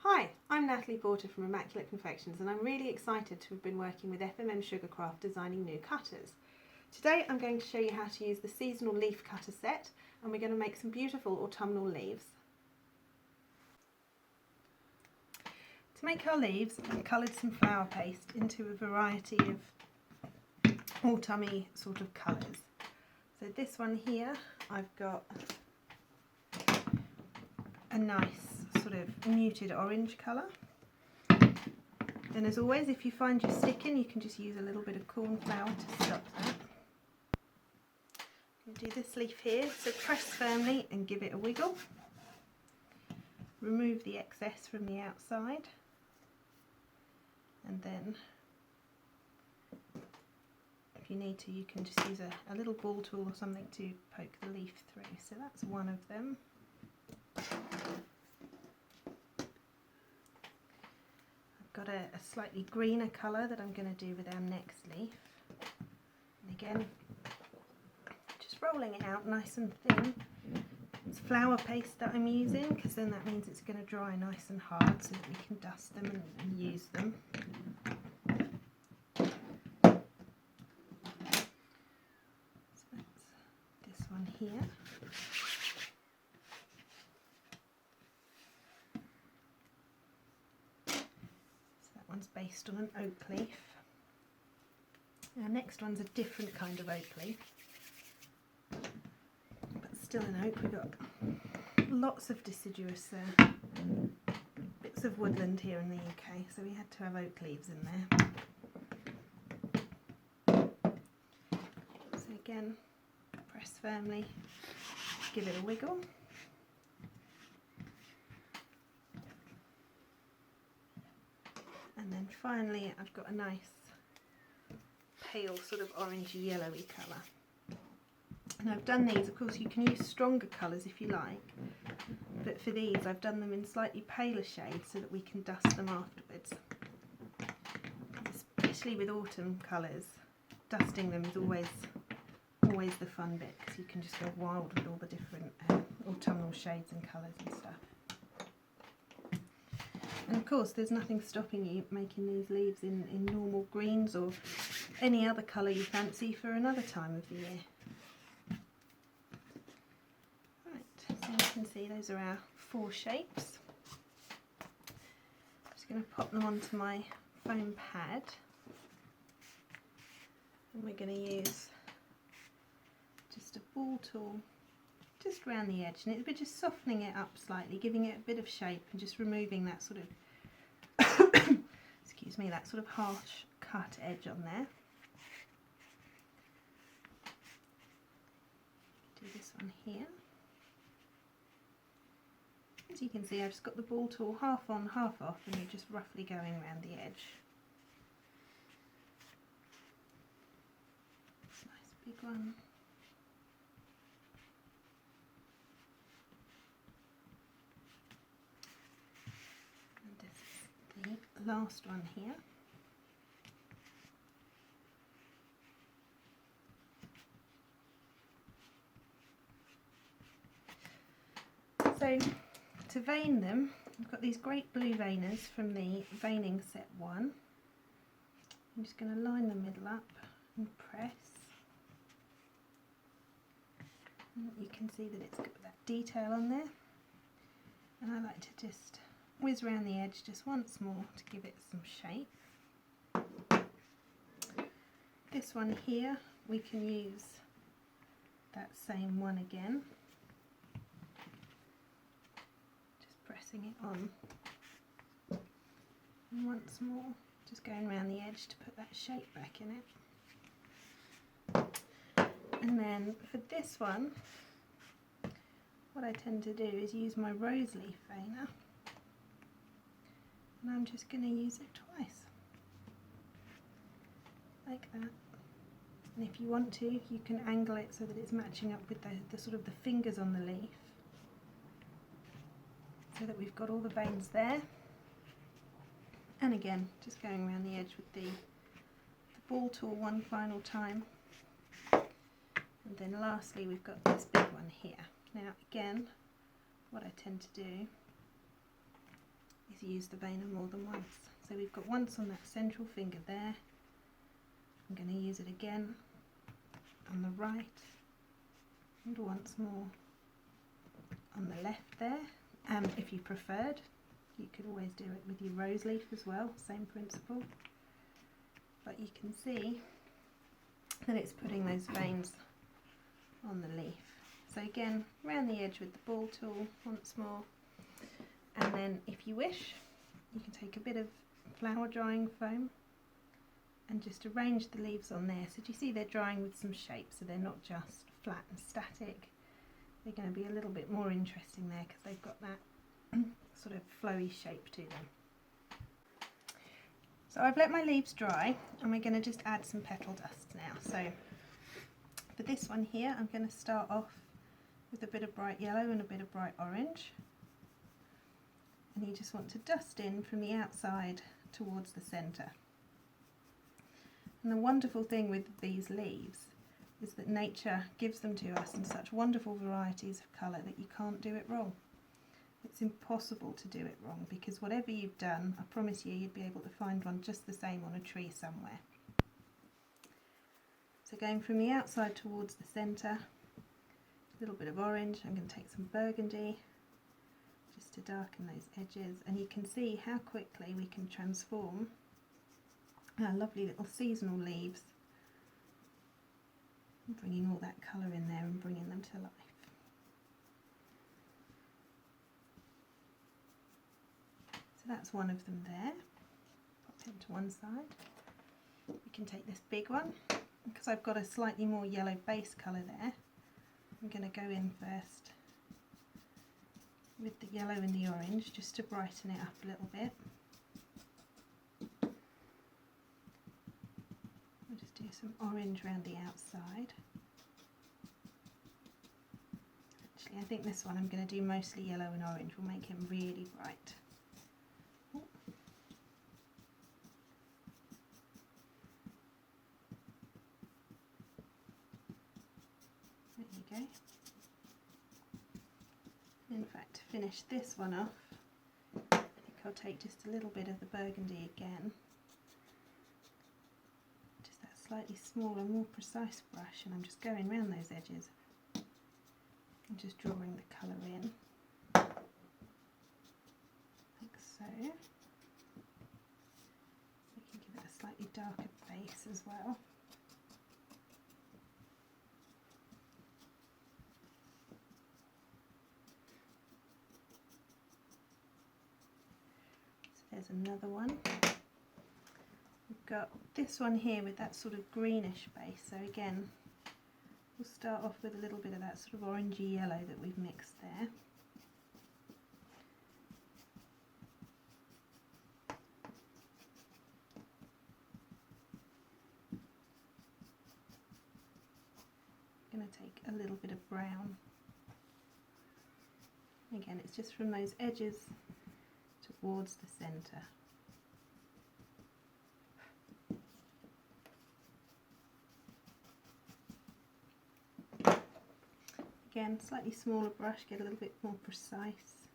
Hi, I'm Natalie Porter from Immaculate Confections and I'm really excited to have been working with FMM Sugarcraft designing new cutters. Today I'm going to show you how to use the seasonal leaf cutter set and we're going to make some beautiful autumnal leaves. To make our leaves, I've coloured some flower paste into a variety of autumny sort of colours. So this one here, I've got a nice sort of muted orange colour. Then as always, if you find you're sticking, you can just use a little bit of corn flour to stop that. I'm going to do this leaf here, so press firmly and give it a wiggle. Remove the excess from the outside. And then, if you need to, you can just use a little ball tool or something to poke the leaf through. So that's one of them. Got a slightly greener colour that I'm going to do with our next leaf. And again, just rolling it out nice and thin. It's flour paste that I'm using because then that means it's going to dry nice and hard so that we can dust them and use them. So that's this one here. One's based on an oak leaf. Our next one's a different kind of oak leaf, but still an oak. We've got lots of deciduous bits of woodland here in the UK, so we had to have oak leaves in there. So again, press firmly, give it a wiggle. And then finally I've got a nice pale sort of orangey yellowy colour. And I've done these, of course you can use stronger colours if you like, but for these I've done them in slightly paler shades so that we can dust them afterwards. Especially with autumn colours, dusting them is always the fun bit because you can just go wild with all the different autumnal shades and colours and stuff. And of course there's nothing stopping you making these leaves in normal greens or any other colour you fancy for another time of the year. Right, so you can see those are our 4 shapes. I'm just going to pop them onto my foam pad and we're going to use just a ball tool just around the edge, and we're just softening it up slightly, giving it a bit of shape and just removing that sort of excuse me, that sort of harsh cut edge on there. Do this one here. As you can see, I've just got the ball tool half on, half off, and you're just roughly going around the edge. Nice big one. The last one here. So to vein them, I've got these great blue veiners from the veining set 1. I'm just going to line the middle up and press. And you can see that it's got that detail on there. And I like to just whiz around the edge just once more to give it some shape. This one here, we can use that same one again. Just pressing it on. And once more, just going around the edge to put that shape back in it. And then for this one, what I tend to do is use my rose leaf veiner. And I'm just going to use it twice, like that. And if you want to, you can angle it so that it's matching up with the sort of the fingers on the leaf, so that we've got all the veins there. And again, just going around the edge with the ball tool one final time. And then lastly, we've got this big one here. Now again, what I tend to do is use the veiner more than once. So we've got once on that central finger there. I'm going to use it again on the right and once more on the left there. If you preferred, you could always do it with your rose leaf as well, same principle. But you can see that it's putting those veins on the leaf. So again, round the edge with the ball tool once more, and then if you wish, you can take a bit of flower drying foam and just arrange the leaves on there. So do you see they're drying with some shape, so they're not just flat and static. They're going to be a little bit more interesting there because they've got that sort of flowy shape to them. So I've let my leaves dry and we're going to just add some petal dust now. So for this one here, I'm going to start off with a bit of bright yellow and a bit of bright orange. And you just want to dust in from the outside towards the centre. And the wonderful thing with these leaves is that nature gives them to us in such wonderful varieties of colour that you can't do it wrong. It's impossible to do it wrong, because whatever you've done, I promise you, you'd be able to find one just the same on a tree somewhere. So going from the outside towards the centre, a little bit of orange, I'm going to take some burgundy just to darken those edges, and you can see how quickly we can transform our lovely little seasonal leaves, bringing all that colour in there and bringing them to life. So that's one of them there. Pop him to one side. We can take this big one, because I've got a slightly more yellow base colour there. I'm going to go in first with the yellow and the orange just to brighten it up a little bit. I'll just do some orange around the outside. Actually, I think this one I'm going to do mostly yellow and orange, will make him really bright. There you go. In fact, to finish this one off, I think I'll take just a little bit of the burgundy again. Just that slightly smaller, more precise brush, and I'm just going around those edges and just drawing the colour in, like so. We can give it a slightly darker base as well. There's another one. We've got this one here with that sort of greenish base, so again we'll start off with a little bit of that sort of orangey yellow that we've mixed there. I'm going to take a little bit of brown. Again, it's just from those edges towards the centre. Again, slightly smaller brush, get a little bit more precise.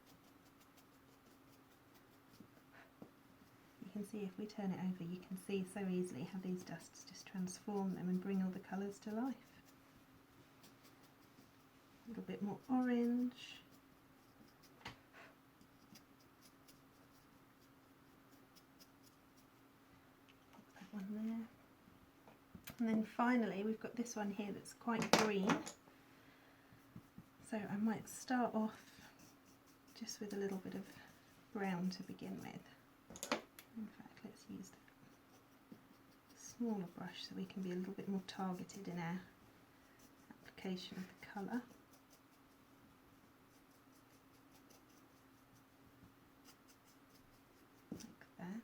You can see if we turn it over, you can see so easily how these dusts just transform them and bring all the colours to life. A little bit more orange. One there, and then finally we've got this one here that's quite green, so I might start off just with a little bit of brown to begin with. In fact, let's use the smaller brush so we can be a little bit more targeted in our application of the colour. Like that.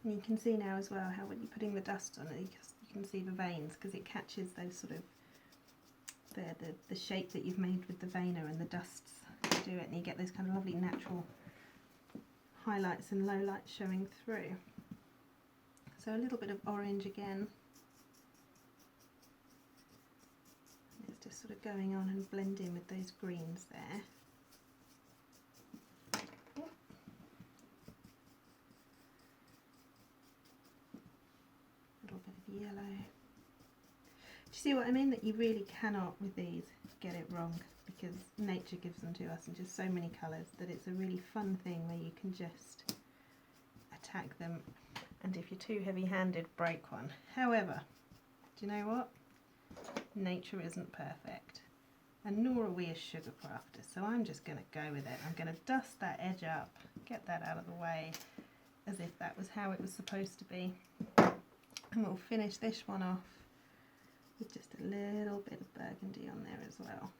And you can see now as well how when you're putting the dust on it, you can see the veins, because it catches those sort of the shape that you've made with the veiner and the dusts to do it, and you get those kind of lovely natural highlights and lowlights showing through. So a little bit of orange again. Let's just just sort of going on and blending with those greens there. A little bit of yellow. Do you see what I mean? That you really cannot with these get it wrong, because nature gives them to us in just so many colours that it's a really fun thing where you can just attack them, and if you're too heavy-handed, break one. However, do you know what? Nature isn't perfect, and nor are we as sugar crafters, so I'm just going to go with it. I'm going to dust that edge up, get that out of the way, as if that was how it was supposed to be, and we'll finish this one off with just a little bit of burgundy on there as well.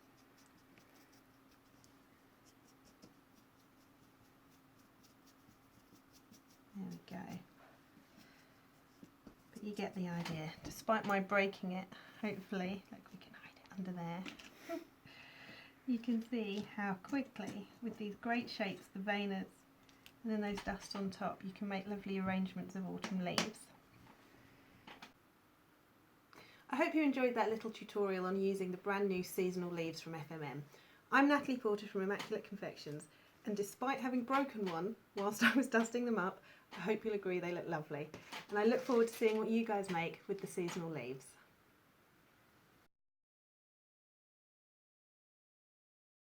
There we go. But you get the idea. Despite my breaking it, hopefully, look, we can hide it under there. You can see how quickly, with these great shapes, the veiners, and then those dust on top, you can make lovely arrangements of autumn leaves. I hope you enjoyed that little tutorial on using the brand new seasonal leaves from FMM. I'm Natalie Porter from Immaculate Confections, and despite having broken one whilst I was dusting them up, I hope you'll agree they look lovely. And I look forward to seeing what you guys make with the seasonal leaves.